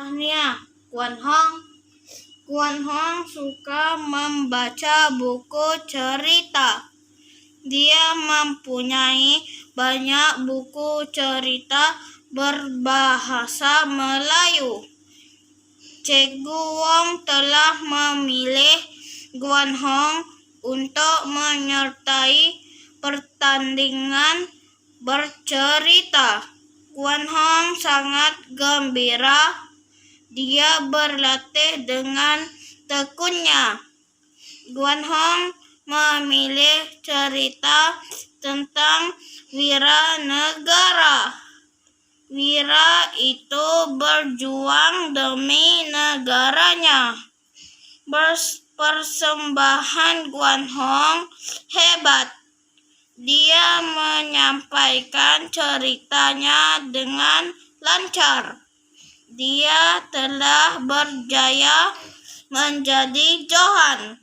ayahnya, Guan Hong. Guan Hong suka membaca buku cerita. Dia mempunyai banyak buku cerita berbahasa Melayu. Cikgu Wong telah memilih Guan Hong untuk menyertai pertandingan bercerita. Guan Hong sangat gembira. Dia berlatih dengan tekunnya. Guan Hong memilih cerita tentang Wira Negara. Wira itu berjuang demi negaranya. Persembahan Guan Hong hebat. Dia menyampaikan ceritanya dengan lancar. Dia telah berjaya menjadi Johan.